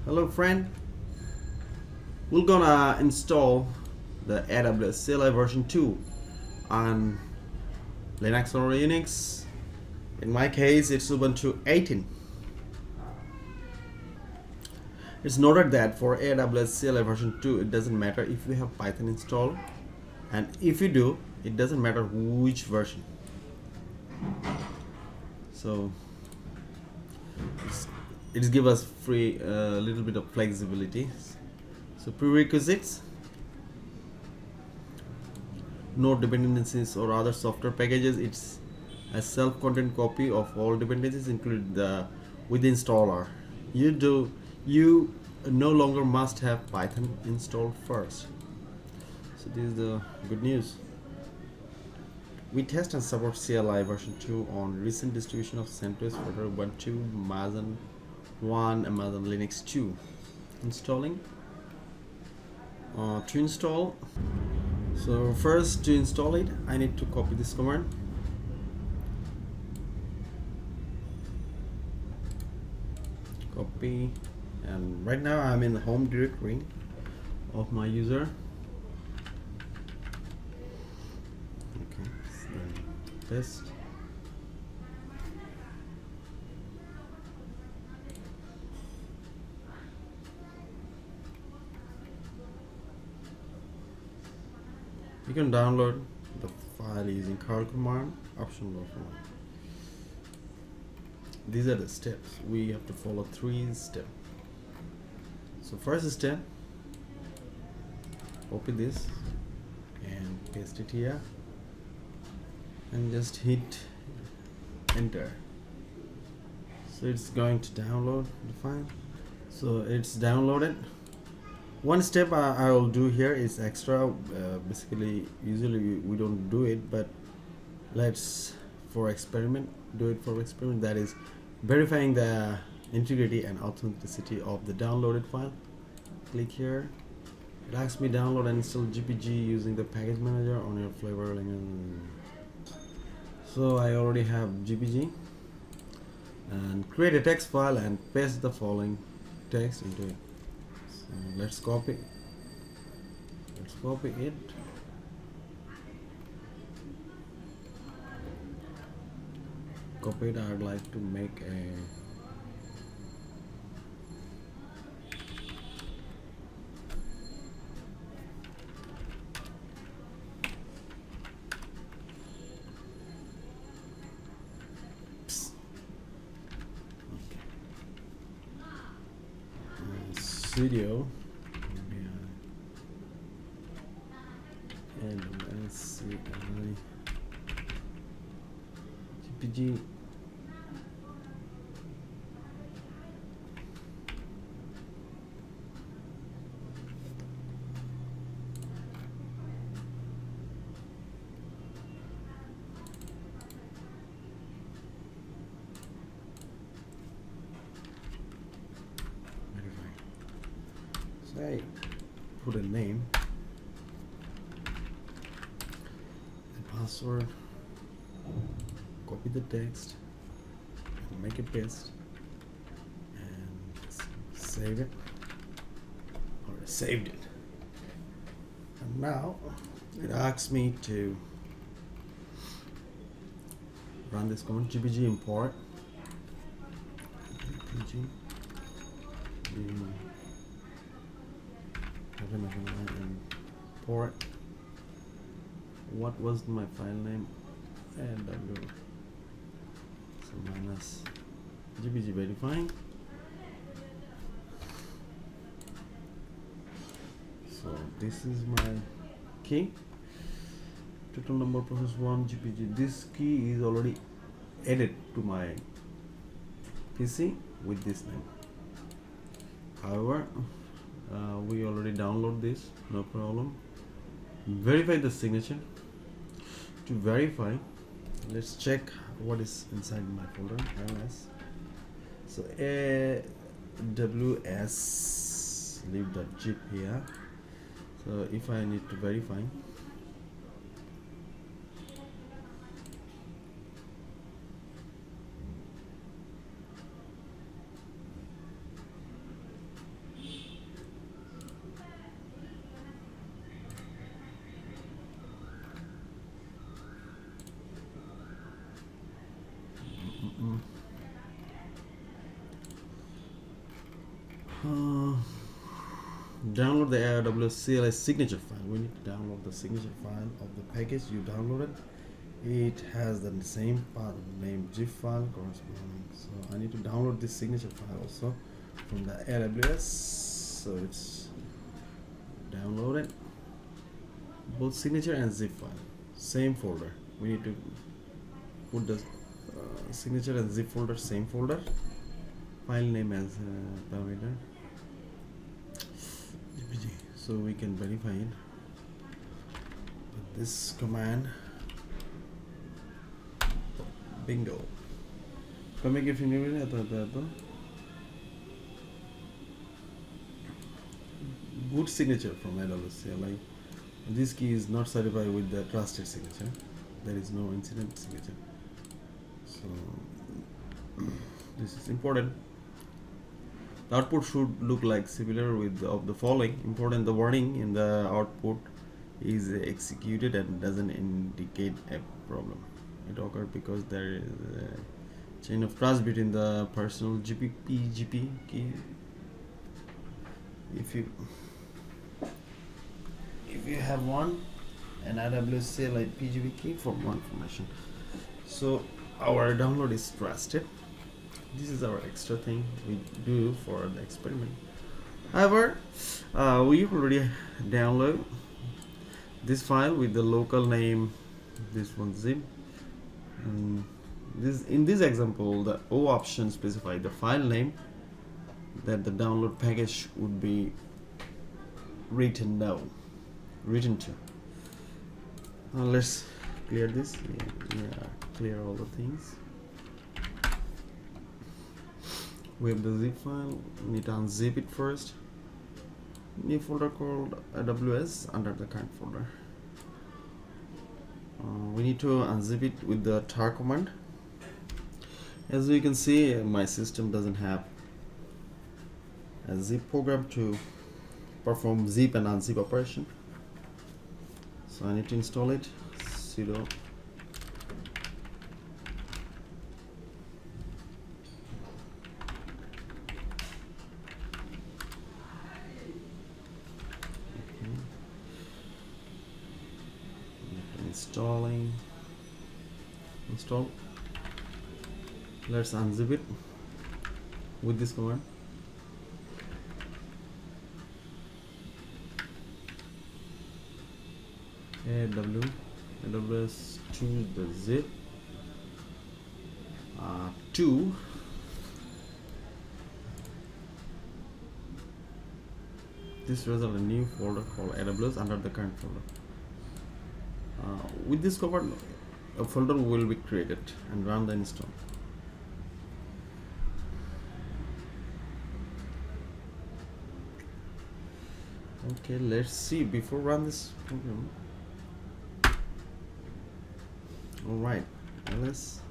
Hello friend, we're gonna install the AWS CLI version 2 on Linux or Unix. In my case it's Ubuntu 18. It's noted that for AWS CLI version 2 it doesn't matter if we have Python installed, and if you do it doesn't matter which version. So it's give us free little bit of flexibility. So prerequisites: no dependencies or other software packages. It's a self-contained copy of all dependencies included with the installer. You no longer must have Python installed first. So this is the good news. We test and support CLI version 2 on recent distribution of CentOS for Ubuntu, Amazon 1, Amazon Linux 2. Installing. To install. So first, to install it, I need to copy this command. Copy, and right now I'm in the home directory of my user. Okay, so paste. You can download the file using curl command, option command. These are the steps. We have to follow 3 steps. So first step, copy this and paste it here and just hit enter. So it's going to download the file. So it's downloaded. One step I will do here is extra. Basically usually we don't do it, but let's for experiment do it for experiment. That is verifying the integrity and authenticity of the downloaded file. Click here. It asks me download and install GPG using the package manager on your flavor. So I already have GPG, and create a text file and paste the following text into it. So let's copy it. I'd like to make a studio AWS CLI GPG. I put a name, the password, copy the text, make a paste, and save it, or saved it. And now it asks me to run this command: GPG import GPG import. What was my file name? And so minus GPG verifying. So this is my key. Total number process 1 GPG. This key is already added to my PC with this name. However, we already download this, no problem. Verify the signature. To verify, let's check what is inside my folder. LS. So AWS lib.zip here. So if I need to verify, Uh, Download the AWS CLI signature file. We need to download the signature file of the package you downloaded. It has the same path name zip file corresponding. So I need to download this signature file also from the AWS. So it's downloaded. Both signature and zip file, same folder. We need to put the signature and zip folder, same folder. File name as parameter. So we can verify it with this command. Bingo. Come if you need it. Good signature from AWS CLI. This key is not certified with the trusted signature. There is no incident signature. So this is important. The output should look like similar with of the following. Important, the warning in the output is executed and doesn't indicate a problem. It occurs because there is a chain of trust between the personal PGP key. If you have one, an AWS CLI PGP key for more information. So our download is trusted. This is our extra thing we do for the experiment. However, we already download this file with the local name, this one zip. In this example, the O option specifies the file name that the download package would be written to. Let's clear this. Yeah, clear all the things. We have the zip file. We need to unzip it first. New folder called AWS under the current folder. We need to unzip it with the tar command. As you can see, my system doesn't have a zip program to perform zip and unzip operation. So I need to install it. Sudo install. Let's unzip it with this command. AWS choose the zip 2. This result a new folder called AWS under the current folder. With this command, a folder will be created and run the install. Okay, let's see before run this program. Alright, ls.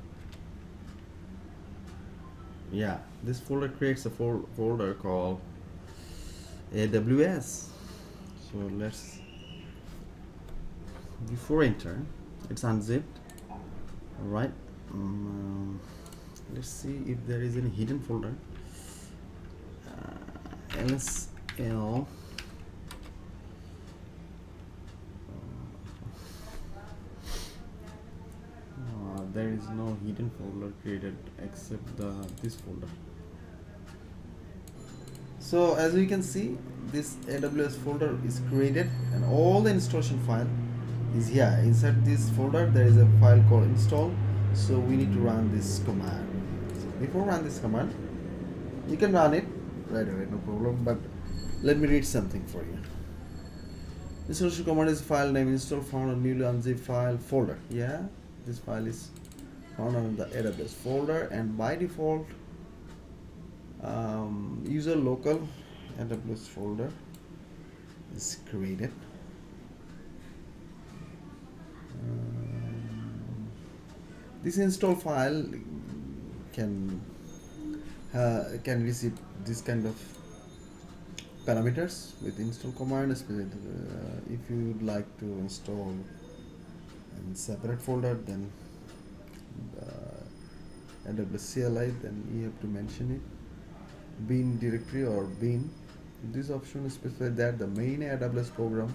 Yeah, this folder creates a folder called AWS. So let's, before enter, it's unzipped. Alright, let's see if there is any hidden folder. LSL. There is no hidden folder created except this folder. So as we can see, this AWS folder is created and all the installation file is here. Inside this folder there is a file called install. So we need to run this command. So before run this command, you can run it right away, no problem, but let me read something for you. Installation command is file name install found on newly unzipped file folder. Yeah, this file is found on the AWS folder, and by default user local AWS folder is created. This install file can receive this kind of parameters with install command. If you would like to install in separate folder, then AWS CLI, then you have to mention it. bin directory or bin. This option specifies that the main AWS program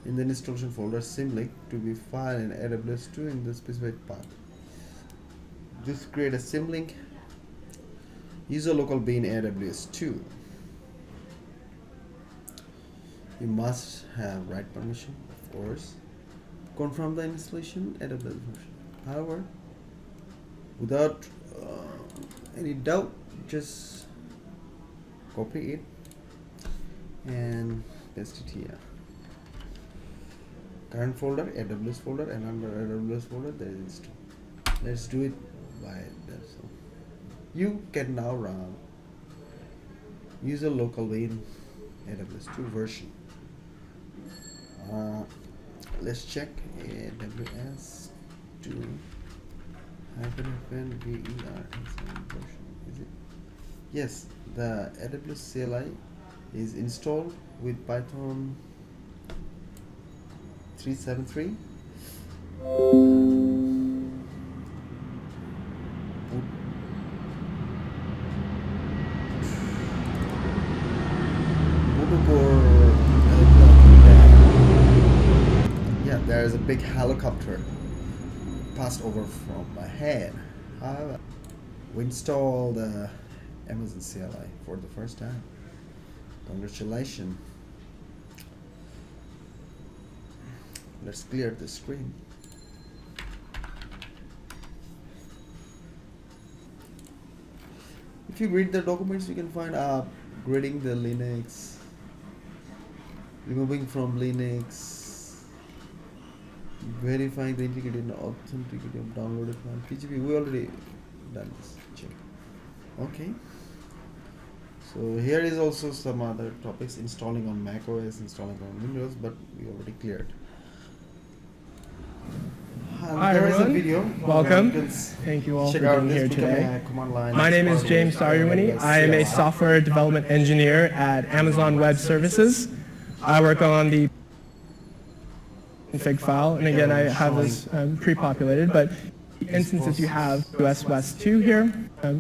in the installation folder symlink to be file in AWS 2 in the specified path. Just create a symlink user local bin AWS 2. You must have write permission, of course. Confirm the installation AWS version. However, without any doubt, just copy it and paste it here. Current folder, AWS folder, and under AWS folder there is install. Let's do it by that. So you can now run user local bin AWS 2 version. Let's check AWS 2 -ver version. Is it? Yes, the AWS CLI is installed with Python 3.7.3. Yeah, there is a big helicopter passed over from my head. However, we installed the Amazon CLI for the first time. Congratulations. Let's clear the screen. If you read the documents, you can find upgrading the Linux, removing from Linux, verifying the integrity and authenticity of downloaded file. PGP, we already done this. Check. Okay. So here is also some other topics: installing on Mac OS, installing on Windows, but we already cleared. Hi there everyone, is a video. welcome. You Thank you all for check out being this here today. command line. My name is James Saryawini. I am a software development engineer at Amazon Web Services. I work on the config file, and again, I have this pre-populated, but instances you have US West 2 here,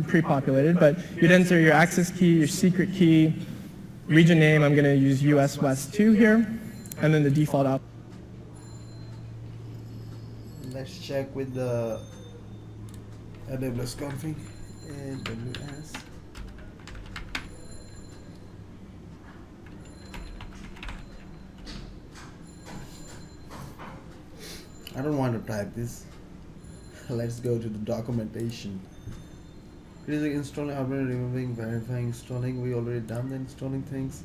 pre-populated, but you'd enter your access key, your secret key, region name, I'm going to use US West 2 here, and then the default out. Let's check with the AWS config. AWS. I don't want to type this. Let's go to the documentation. Creating, installing, upgrading, removing, verifying, installing. We already done the installing things.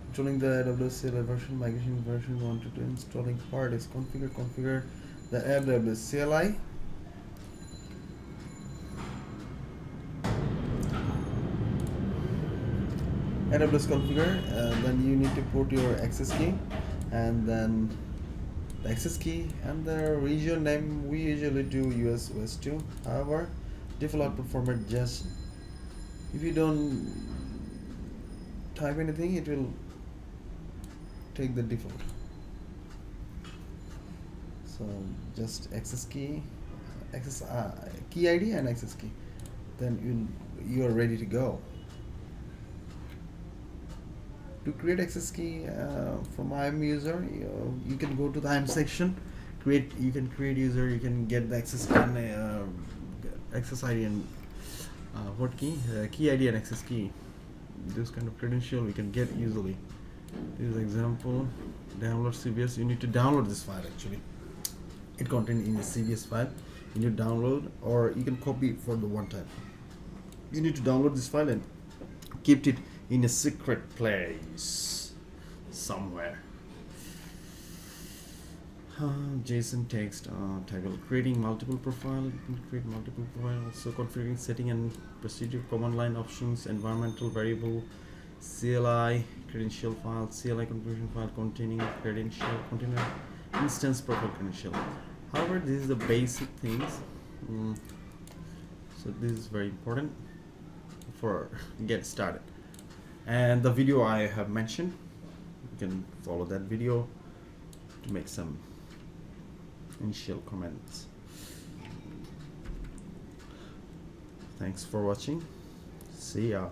Installing the AWS CLI version, migration version 1 to 2. Installing part is configure the AWS CLI. AWS configure, then you need to put your access key, and then the access key and the region name. We usually do US West 2. However, default output format, just if you don't type anything, it will take the default. So just access key, access key ID and access key, then you are ready to go. To create access key from IAM user, you can go to the IAM section. You can create user. You can get the access key and access ID and what key? Key ID and access key. This kind of credential we can get easily. This is example. Download CVS. You need to download this file actually. It contains in a CVS file. You need to download, or you can copy it for the one time. You need to download this file and keep it in a secret place somewhere. JSON text table. Creating multiple profile. You can create multiple profiles. So configuring setting and procedure, command line options, environmental variable, CLI credential file, CLI configuration file containing credential container, instance profile credential. However, this is the basic things. So this is very important for get started. And the video I have mentioned, you can follow that video to make some initial comments. Thanks for watching. See ya.